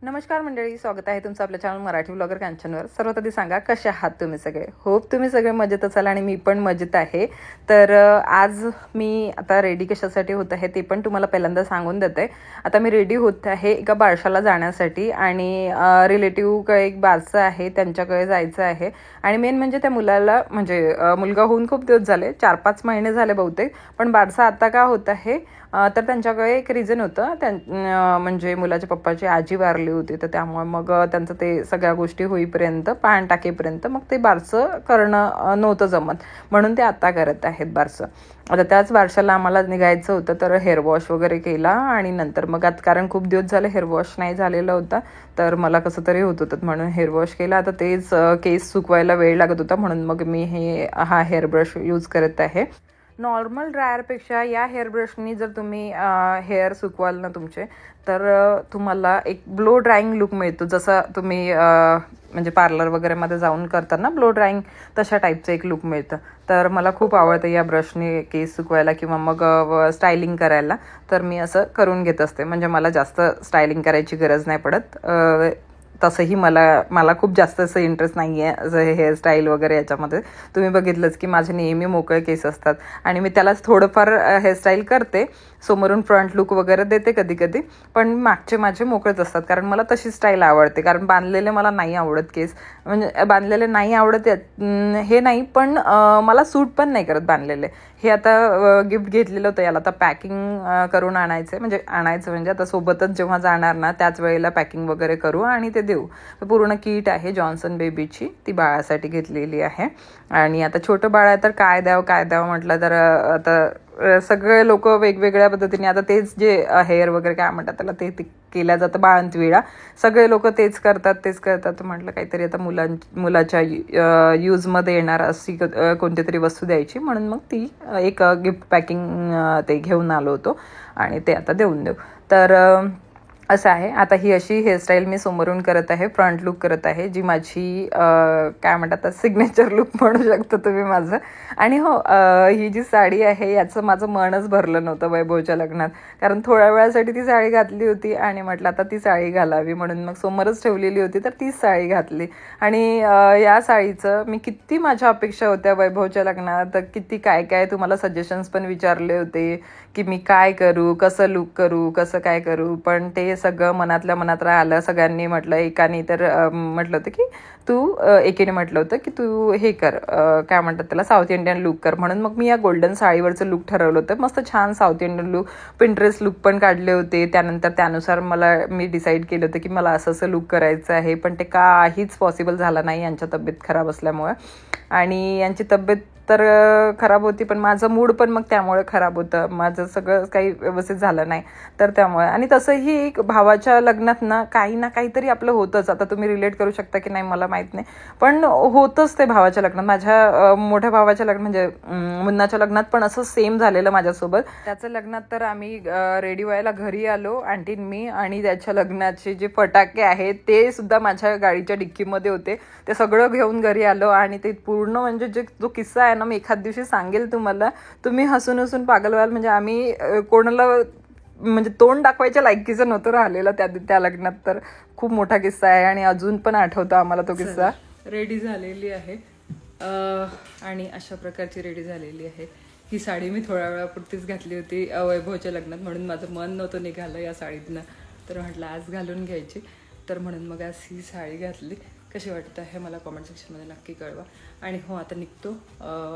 नमस्कार मंडळी, स्वागत आहे तुमचं आपल्या चॅनल मराठी ब्लॉगर कांचनवर. सर्वात आधी सांगा कसे आहात तुम्ही सगळे. होप तुम्ही सगळे मजेत असाल आणि मी पण मजेत आहे. तर आज मी आता रेडी कशासाठी होत आहे ते पण तुम्हाला पहिल्यांदा सांगून देते. आता मी रेडी होत आहे एका बारशाला जाण्यासाठी आणि रिलेटिव्हकडे एक बारसं आहे, त्यांच्याकडे जायचं आहे. आणि मेन म्हणजे त्या मुलाला म्हणजे मुलगा होऊन खूप दिवस झाले, 4-5 महिने झाले बहुतेक, पण बारसा आता का होत आहे तर त्यांच्याकडे एक रिझन होतं. म्हणजे मुलाच्या पप्पाची आजी वारली होती, तर त्यामुळे मग त्यांचं ते सगळ्या गोष्टी होईपर्यंत पान टाकेपर्यंत मग ते बारसं करणं नव्हतं जमत, म्हणून ते आता करत आहेत बारसं. आता त्याच बारशाला आम्हाला निघायचं होतं, तर हेअर वॉश वगैरे केला आणि नंतर मग आता कारण खूप दिवस झाले हेअर वॉश नाही झालेला होता, तर मला कसं तरी होत होतं म्हणून हेअर वॉश केला. आता तेच केस सुकवायला वेळ लागत होता, म्हणून मग मी हा हेअर ब्रश यूज करत आहे. नॉर्मल ड्रायरपेक्षा या हेअर ब्रशनी जर तुम्ही हेअर सुकवाल ना तुमचे, तर तुम्हाला एक ब्लो ड्राईंग लुक मिळतो. जसं तुम्ही म्हणजे पार्लर वगैरेमध्ये जाऊन करताना ब्लो ड्राईंग तशा टाईपचं एक लुक मिळतं. तर मला खूप आवडतं या ब्रशने केस सुकवायला किंवा मग स्टायलिंग करायला. तर मी असं करून घेत असते, म्हणजे मला जास्त स्टायलिंग करायची गरज नाही पडत. तसंही मला खूप जास्त असं इंटरेस्ट नाही आहे असं हेअरस्टाईल वगैरे याच्यामध्ये. तुम्ही बघितलंच की माझे नेहमी मोकळे केस असतात आणि मी त्यालाच थोडंफार हेअरस्टाईल करते, समोरून फ्रंट लुक वगैरे देते कधी कधी, पण मागचे माझे मोकळेच असतात कारण मला तशी स्टाईल आवडते. कारण बांधलेले मला नाही आवडत केस, म्हणजे बांधलेले नाही आवडत हे नाही, पण मला सूट पण नाही करत बांधलेले. हे आता गिफ्ट घेतलेलं होतं, याला आता पॅकिंग करून आणायचं म्हणजे आता सोबतच जेव्हा जाणार ना त्याच वेळेला पॅकिंग वगैरे करू आणि ते देऊ. पूर्ण किट आहे जॉन्सन बेबीची, ती बाळासाठी घेतलेली आहे. आणि आता छोटं बाळ आहे तर काय द्यावं म्हटलं तर आता सगळे लोक वेगवेगळ्या पद्धतीने, आता तेच जे हेअर वगैरे काय म्हणतात त्याला ते केल्या जातं बाळंतविडा, सगळे लोक तेच करतात. म्हटलं काहीतरी आता मुलाच्या यूजमध्ये येणार अशी कोणती तरी वस्तू द्यायची, म्हणून मग ती एक गिफ्ट पॅकिंग ते घेऊन आलो होतो आणि ते आता देऊन देऊ. तर असं आहे. आता ही अशी हेअरस्टाईल मी समोरून करत आहे, फ्रंट लुक करत आहे, जी माझी काय म्हणतात सिग्नेचर लुक म्हणू शकता तुम्ही माझं. आणि हो, ही जी साडी आहे याचं माझं मनच भरलं नव्हतं वैभवच्या लग्नात, कारण थोड्या वेळासाठी ती साडी घातली होती आणि म्हटलं आता ती साडी घालावी, म्हणून मग समोरच ठेवलेली होती तर तीच साडी घातली. आणि या साडीचं मी किती माझ्या अपेक्षा होत्या वैभवच्या लग्नात, किती काय तुम्हाला सजेशन्स पण विचारले होते की मी काय करू, कसं लुक करू, कसं काय करू, पण ते सगळं मनातल्या मनात राहिलं. सगळ्यांनी म्हटलं, एकाने तर म्हटलं होतं की एकीने म्हटलं होतं की तू हे कर, काय म्हणतात त्याला, साऊथ इंडियन लुक कर, म्हणून मग मी या गोल्डन साडीवरचं लुक ठरवलं होतं. मस्त छान south Indian look, Pinterest look पण काढले होते. त्यानंतर त्यानुसार मी डिसाईड केलं होतं की मला असं लुक करायचं आहे, पण ते काहीच पॉसिबल झालं नाही यांच्या तब्येत खराब असल्यामुळे. आणि यांची तब्येत तर खराब होती, पण माझं मूड पण मग त्यामुळे खराब होतं, माझं सगळं काही व्यवस्थित झालं नाही. तर त्यामुळे, आणि तसंही एक भावाच्या लग्नात ना काहीतरी आपलं होतंच. आता तुम्ही रिलेट करू शकता की नाही मला माहीत नाही, पण होतंच ते भावाच्या लग्नात. माझ्या मोठ्या भावाच्या लग्न म्हणजे मुन्नाच्या लग्नात पण असं सेम झालेलं माझ्यासोबत. त्याचं लग्नात तर आम्ही रेडी व्हायला घरी आलो आणखीन मी, आणि त्याच्या लग्नाचे जे फटाके आहेत ते सुद्धा माझ्या गाडीच्या डिक्कीमध्ये होते. ते सगळं घेऊन घरी आलो आणि ते पूर्ण म्हणजे जो किस्सा आहे ना, मी एखाद दिवशी सांगेल तुम्हाला, तुम्ही हसून पागल व्हाल. म्हणजे आम्ही कोणाला म्हणजे तोंड दाखवायच्या लायकीचं नव्हतं राहिलेलं त्या लग्नात. तर खूप मोठा किस्सा आहे आणि अजून पण आठवतो आम्हाला तो किस्सा. रेडी झालेली आहे आणि अशा प्रकारची रेडी झालेली आहे. ही साडी मी थोड्या वेळापुरतीच घातली होती वैभवच्या लग्नात, म्हणून माझं मन नव्हतं निघालं या साडीतनं, तर म्हटलं आज घालून घ्यायची, तर म्हणून मग आज ही साडी घातली. कशी वाटत आहे मला कॉमेंट सेक्शनमध्ये नक्की कळवा. आणि हो, आता निघतो.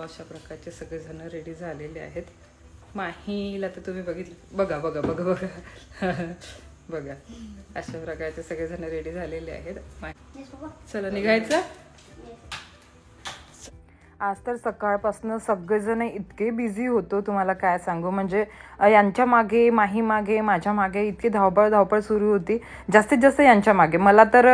अशा प्रकारचे सगळेजण रेडी झालेले आहेत. माहीला तर तुम्ही बघा बघा अशा प्रकारचे सगळेजण रेडी झालेले आहेत. चला निघायचं. आज तर सकाळपासून सगळेजण इतके बिझी होतो, तुम्हाला काय सांगू. म्हणजे यांच्या मागे, माही मागे, माझ्या मागे इतकी धावपळ सुरू होती, जास्तीत जास्त यांच्या मागे. मला तर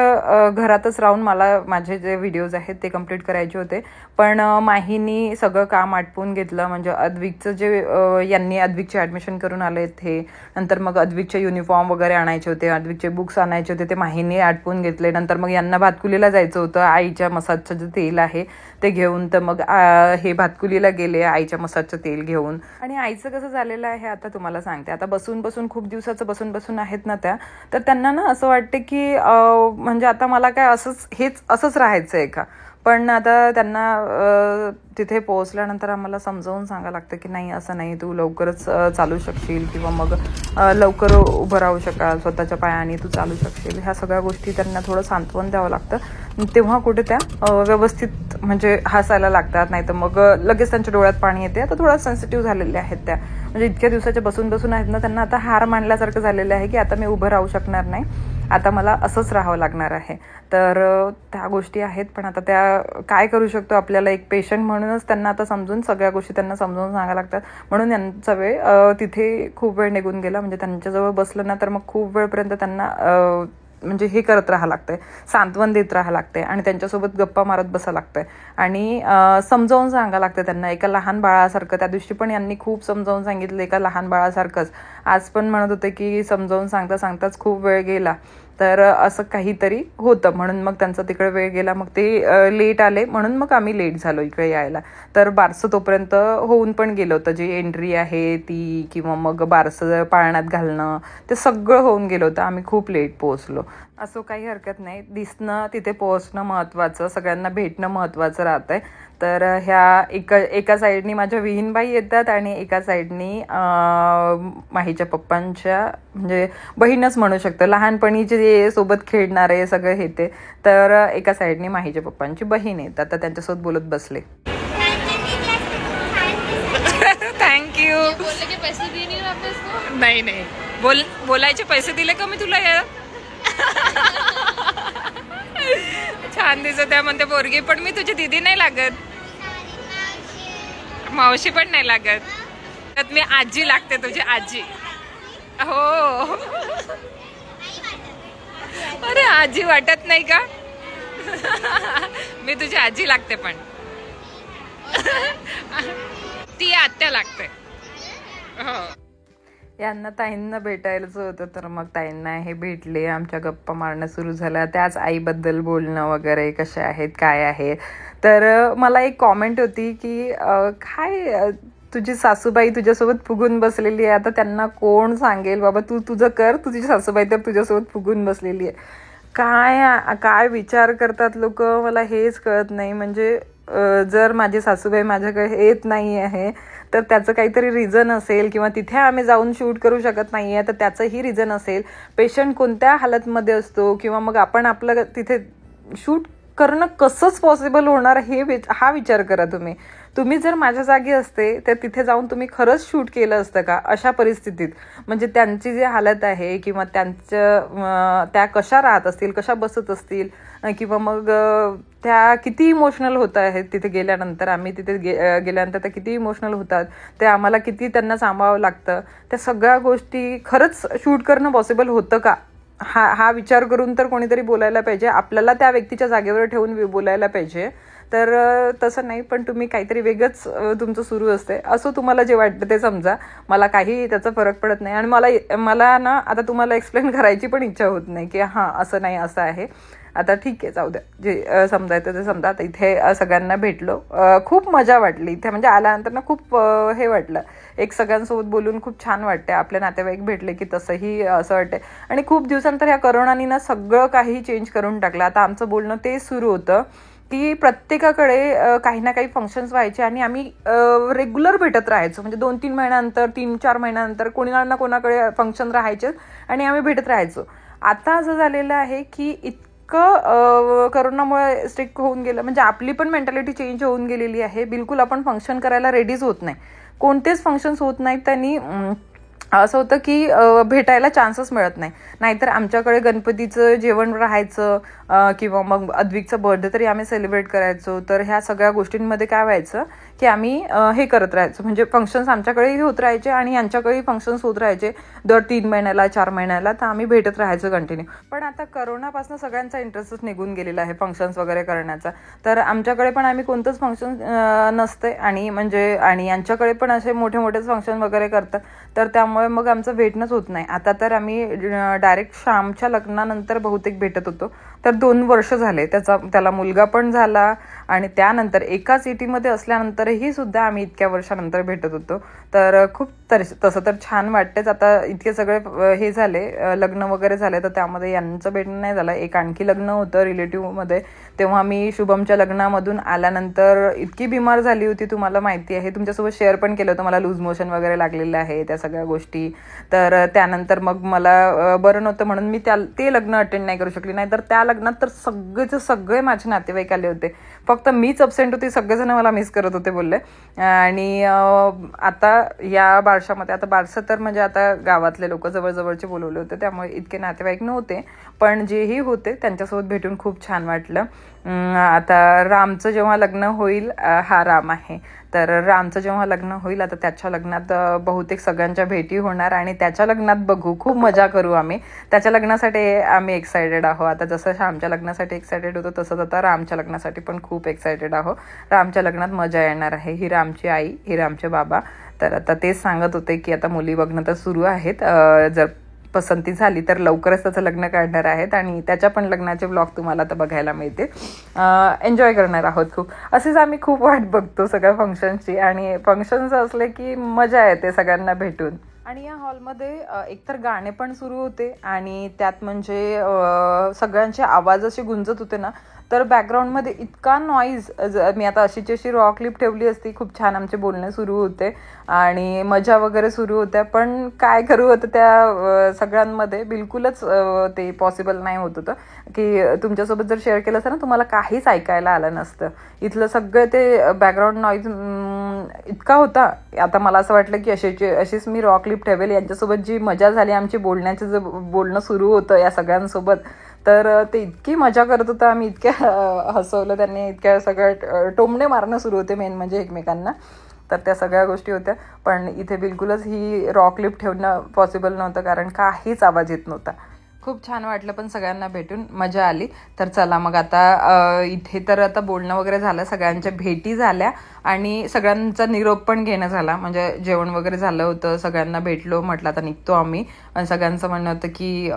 घरातच राहून माझे जे व्हिडिओज आहेत ते कम्प्लीट करायचे होते, पण माहीनी सगळं काम आटपून घेतलं. म्हणजे अद्विकचं जे यांनी अद्विकचे ॲडमिशन करून आले हे, नंतर मग अद्विकचे युनिफॉर्म वगैरे आणायचे होते, अद्विकचे बुक्स आणायचे होते, ते माहीने आटपून घेतले. नंतर मग यांना भातकुलीला जायचं होतं, आईच्या मसाजचं जे तेल आहे ते घेऊन, तर मग हे भातकुलीला गेले आईच्या मसाजचं तेल घेऊन. आणि आईचं कसं झालेलं आहे आता तुम्हाला सांगते. आता बसून बसून खूप दिवसाचं बसून बसून आहेत ना त्या, तर त्यांना ना असं वाटते की म्हणजे आता मला काय असंच राहायचं आहे का. पण आता त्यांना तिथे पोहोचल्यानंतर आम्हाला समजावून सांगायला लागतं की नाही, असं नाही, तू लवकरच चालू शकशील किंवा मग लवकर उभं राहू शकाल, स्वतःच्या पायाने तू चालू शकशील. ह्या सगळ्या गोष्टी त्यांना थोडं सांत्वन द्यावं लागतं. तेव्हा कुठे त्या व्यवस्थित म्हणजे हसायला लागतात, नाही तर मग लगेच त्यांच्या डोळ्यात पाणी येते. आता थोडा सेन्सिटिव्ह झालेल्या आहेत त्या, म्हणजे इतक्या दिवसाच्या बसून बसून आहेत ना, त्यांना आता हार मानल्यासारखं झालेलं आहे की आता मी उभं राहू शकणार नाही, आता मला असंच राहावं लागणार आहे. तर त्या गोष्टी आहेत. पण आता त्या काय करू शकतो, आपल्याला एक पेशंट म्हणूनच त्यांना आता समजून सगळ्या गोष्टी त्यांना समजावून सांगायला लागतात. म्हणून यांचा वेळ तिथे खूप वेळ निघून गेला. म्हणजे त्यांच्याजवळ बसलं ना तर मग खूप वेळपर्यंत त्यांना म्हणजे हे करत राहावं लागतंय, सांत्वन देत राहावं लागतंय आणि त्यांच्यासोबत गप्पा मारत बसावं लागतंय आणि समजावून सांगावं लागतं त्यांना एका लहान बाळासारखं. त्या दिवशी पण यांनी खूप समजावून सांगितलं एका लहान बाळासारखंच. आज पण म्हणत होते की समजावून सांगताच खूप वेळ गेला. तर असं काहीतरी होतं म्हणून मग त्यांचा तिकडे वेळ गेला. मग ते लेट आले म्हणून मग आम्ही लेट झालो इकडे यायला. तर बारसं तोपर्यंत होऊन पण गेलं होतं, जी एंट्री आहे ती किंवा मग बारसं पाळण्यात घालणं ते सगळं होऊन गेलं होतं. आम्ही खूप लेट पोहोचलो. असं काही हरकत नाही, दिसणं तिथे पोहोचणं महत्त्वाचं, सगळ्यांना भेटणं महत्त्वाचं राहतंय. तर ह्या एका साईडनी माझ्या विहीनबाई येतात आणि एका साईडनी माहीच्या पप्पांच्या म्हणजे बहीणच म्हणू शकतो, लहानपणीचे जे सोबत खेळणारे सगळे हे ते. तर एका साईडनी माहीच्या पप्पांची बहीण येतात, तर त्यांच्यासोबत बोलत बसले. थँक्यू. नाही बोलायचे पैसे दिले का मी तुला? छान दिसत आहे म्हणते पोरगी, पण मी तुझी दीदी नाही लागत, मावशी पण नाही लागत, त्यात मी आजी लागते, तुझी आजी. हो. अरे आजी वाटत नाही का? मी तुझी आजी लागते, पण ती आत्या लागते. हो. यांना ताईंना भेटायलाच होतं, तर मग ताईंना हे भेटले, आमच्या गप्पा मारणं सुरू झाल्या, त्याच आईबद्दल बोलणं वगैरे, कशा आहेत काय आहे. तर मला एक कॉमेंट होती की काय तुझी सासूबाई तुझ्यासोबत फुगून बसलेली आहे, आता त्यांना कोण सांगेल बाबा, तू तुझं कर, तुझी सासूबाई तर तुझ्यासोबत फुगून बसलेली आहे. काय विचार करतात लोक, मला हेच कळत नाही. म्हणजे जर माझी सासूबाई माझ्याकडे येत नाही आहे तर त्याचं काहीतरी रिझन असेल, किंवा तिथे आम्ही जाऊन शूट करू शकत नाही आहे तर त्याचंही रिझन असेल. पेशंट कोणत्या हालतमध्ये असतो, किंवा मग आपण आपलं तिथे शूट करणं कसंच पॉसिबल होणार हा विचार करा तुम्ही जर माझ्या जागी असते तर तिथे जाऊन तुम्ही खरंच शूट केलं असतं का अशा परिस्थितीत. म्हणजे त्यांची जी हालत आहे किंवा त्या कशा राहत असतील, कशा बसत असतील, किंवा मग त्या किती इमोशनल होत आहेत तिथे गेल्यानंतर. आम्ही तिथे गेल्यानंतर त्या किती इमोशनल होतात, ते आम्हाला किती त्यांना सांभाळावं लागतं. त्या सगळ्या गोष्टी खरंच शूट करणं पॉसिबल होतं का हा विचार करून तर कोणीतरी बोलायला पाहिजे. आपल्याला त्या व्यक्तीच्या जागेवर ठेवून बोलायला पाहिजे. तर तसं नाही, पण तुम्ही काहीतरी वेगळंच तुमचं सुरू असते, असं तुम्हाला जे वाटतं ते समजा. मला काही त्याचा फरक पडत नाही. आणि मला ना आता तुम्हाला एक्सप्लेन करायची पण इच्छा होत नाही की हां असं नाही असं आहे. आता ठीक आहे, जाऊ द्या, जे समजायचं ते समजा. आता इथे सगळ्यांना भेटलो, खूप मजा वाटली इथे. म्हणजे आल्यानंतर ना खूप हे वाटलं, एक सगळ्यांसोबत बोलून खूप छान वाटते. आपले नातेवाईक भेटले की तसंही असं वाटते. आणि खूप दिवसांतर ह्या करोनानी ना सगळं काही चेंज करून टाकलं. आता आमचं बोलणं ते सुरू होतं की प्रत्येकाकडे काही ना काही फंक्शन्स व्हायचे आणि आम्ही रेग्युलर भेटत राहायचो. म्हणजे 2-3 महिन्यानंतर, 3-4 महिन्यानंतर कोणीना ना कोणाकडे फंक्शन राहायचे आणि आम्ही भेटत राहायचो. आता असं झालेलं आहे की करोनामुळे स्ट्रिक्ट होऊन गेलं. म्हणजे आपली पण मेंटॅलिटी चेंज होऊन गेलेली आहे. बिलकुल आपण फंक्शन करायला रेडीच होत नाही, कोणतेच फंक्शन्स होत नाहीत. त्यांनी असं होतं की भेटायला चान्सच मिळत नाही. नाहीतर आमच्याकडे गणपतीचं जेवण राहायचं, किंवा मग अद्विकचं बर्थडे तरी आम्ही सेलिब्रेट करायचो. तर ह्या सगळ्या गोष्टींमध्ये काय व्हायचं की आम्ही हे करत राहायचो. म्हणजे फंक्शन्स आमच्याकडेही होत राहायचे आणि यांच्याकडेही फंक्शन्स होत राहायचे दर 3 महिन्याला 4 महिन्याला. तर आम्ही भेटत राहायचो कंटिन्यू. पण आता करोनापासून सगळ्यांचा इंटरेस्टच निघून गेलेला आहे फंक्शन्स वगैरे करण्याचा. तर आमच्याकडे पण आम्ही कोणतंच फंक्शन नसते आणि यांच्याकडे पण असे मोठे मोठेच फंक्शन वगैरे करतात. तर त्यामुळे मग आमचं भेटणंच होत नाही. आता तर आम्ही डायरेक्ट श्यामच्या लग्नानंतर बहुतेक भेटत होतो. तर 2 वर्ष झाले, त्याला मुलगा पण झाला आणि त्यानंतर एकाच सिटीमध्ये असल्यानंतरही सुद्धा आम्ही इतक्या वर्षानंतर भेटत होतो. तर खूप तसं तर छान वाटतेच. आता इतके सगळे हे झाले, लग्न वगैरे झाले, तर त्यामध्ये यांचं भेटणं नाही झालं. एक आणखी लग्न होतं रिलेटिव्हमध्ये, तेव्हा मी शुभमच्या लग्नामधून आल्यानंतर इतकी बिमार झाली होती, तुम्हाला माहिती आहे, तुमच्यासोबत शेअर पण केलं होतं, मला लूज मोशन वगैरे लागलेलं आहे, त्या सगळ्या गोष्टी. तर त्यानंतर मग मला बरं नव्हतं म्हणून मी ते लग्न अटेंड नाही करू शकली. नाही तर त्या लग्नात तर सगळेचे सगळे माझे नातेवाईक आले होते, फक्त मीच अब्सेंट होती. सगळेजण मला मिस करत होते बोलले. आणि आता या बारशामध्ये, आता बारसं तर म्हणजे आता गावातले लोक जवळजवळचे बोलवले होते, त्यामुळे इतके नातेवाईक नव्हते, पण जेही होते त्यांच्यासोबत भेटून खूप छान वाटलं. आता रामचं जेव्हा लग्न होईल, हा राम आहे, तर रामचं जेव्हा लग्न होईल, आता त्याच्या लग्नात बहुतेक सगळ्यांच्या भेटी होणार आणि त्याच्या लग्नात बघू, खूप मजा करू आम्ही. त्याच्या लग्नासाठी आम्ही एक्सायटेड आहोत. आता जसं श्यामच्या लग्नासाठी एक्सायटेड होतो, तसंच आता रामच्या लग्नासाठी पण खूप एक्सायटेड आहोत. रामच्या लग्नात मजा येणार आहे. ही रामची आई, ही रामचे बाबा. तर आता तेच सांगत होते की आता मुली बघणं तर सुरू आहेत, जर पसंती झाली तर लवकरच त्याचं लग्न काढणार आहेत आणि त्याच्या पण लग्नाचे ब्लॉग तुम्हाला आता बघायला मिळते. एन्जॉय करणार आहोत खूप. असेच आम्ही खूप वाट बघतो सगळ्या फंक्शनची, आणि फंक्शन्स असले की मजा येते सगळ्यांना भेटून. आणि या हॉलमध्ये एकतर गाणे पण सुरू होते आणि त्यात म्हणजे सगळ्यांचे आवाज असे गुंजत होते ना, तर बॅकग्राऊंडमध्ये इतका नॉईज. मी आता अशीची अशी रॉ क्लिप ठेवली असती, खूप छान आमचे बोलणे सुरू होते आणि मजा वगैरे सुरू होत्या, पण काय करू होतं त्या सगळ्यांमध्ये बिलकुलच ते पॉसिबल नाही होत होतं की तुमच्यासोबत जर शेअर केलं असतं ना, तुम्हाला काहीच ऐकायला आलं नसतं. इथलं सगळं ते बॅकग्राऊंड नॉईज इतका होता. आता मला असं वाटलं की अशीच मी रॉ क्लिप ठेवेल. यांच्यासोबत जी मजा झाली आमची, बोलण्याचं जे बोलणं सुरू होतं या सगळ्यांसोबत, तर ते इतकी मजा करत होतं आम्ही, इतक्या हसवलं त्यांनी, इतक्या सगळ्या टोमणे मारणं सुरू होते मेन म्हणजे एकमेकांना. तर त्या सगळ्या गोष्टी होत्या, पण इथे बिलकुलच ही रॉ क्लिप ठेवणं पॉसिबल नव्हतं, कारण काहीच आवाज येत नव्हता. खूप छान वाटलं पण सगळ्यांना भेटून, मजा आली. तर चला मग आता इथे तर आता बोलणं वगैरे झालं, सगळ्यांच्या भेटी झाल्या आणि सगळ्यांचा निरोप पण घेणं झाला. म्हणजे जेवण वगैरे झालं होतं, सगळ्यांना भेटलो, म्हटलं आता निघतो आम्ही. आणि सगळ्यांचं म्हणणं होतं की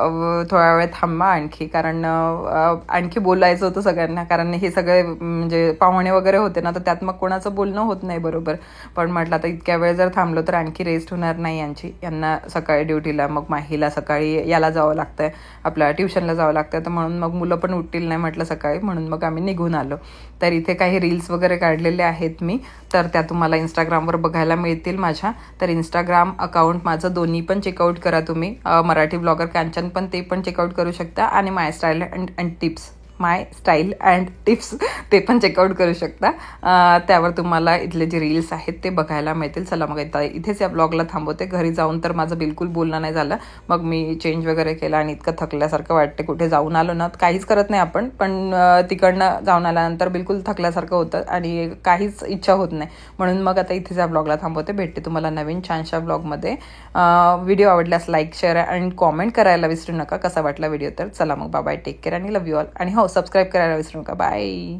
थोडा वेळ थांबा आणखी, कारण आणखी बोलायचं होतं सगळ्यांना, कारण हे सगळे म्हणजे पाहुणे वगैरे होते ना, तर त्यात मग कोणाचं बोलणं होत नाही बरोबर. पण म्हटलं आता इतक्या वेळ जर थांबलो तर आणखी रेस्ट होणार नाही यांची. यांना सकाळी ड्युटीला, मग माहीला सकाळी याला जावं लागतंय, आपल्या ट्युशनला जावं लागतं, तर म्हणून मग मुलं पण उठतील नाही म्हटलं सकाळी, म्हणून मग आम्ही निघून आलो. तर इथे काही रील्स वगैरे काढलेले आहेत मी, तर त्या तुम्हाला इंस्टाग्रामवर बघायला मिळतील माझ्या. तर इंस्टाग्राम अकाउंट माझं दोन्ही पण चेकआउट करा तुम्ही, मराठी ब्लॉगर कांचन पण ते पण चेकआउट करू शकता, आणि माय स्टाईल अँड टिप्स ते पण चेकआउट करू शकता. त्यावर तुम्हाला इथले जे रील्स आहेत ते बघायला मिळतील. चला मग इथेच या ब्लॉगला थांबवते. घरी जाऊन तर माझं बिलकुल बोलणं नाही झालं. मग मी चेंज वगैरे केला आणि इतकं थकल्यासारखं वाटते. कुठे जाऊन आलो ना, काहीच करत नाही आपण, पण तिकडनं जाऊन आल्यानंतर बिलकुल थकल्यासारखं होतं आणि काहीच इच्छा होत नाही. म्हणून मग आता इथेच या ब्लॉगला थांबवते. भेटते तुम्हाला नवीन छानशा ब्लॉगमध्ये. व्हिडिओ आवडल्यास लाईक, शेअर आणि कॉमेंट करायला विसरू नका कसा वाटला व्हिडिओ. तर चला मग बाय, टेक केअर आणि लव्ह यू ऑल. आणि हो, सबस्क्राईब करायला विसरू नका. बाय.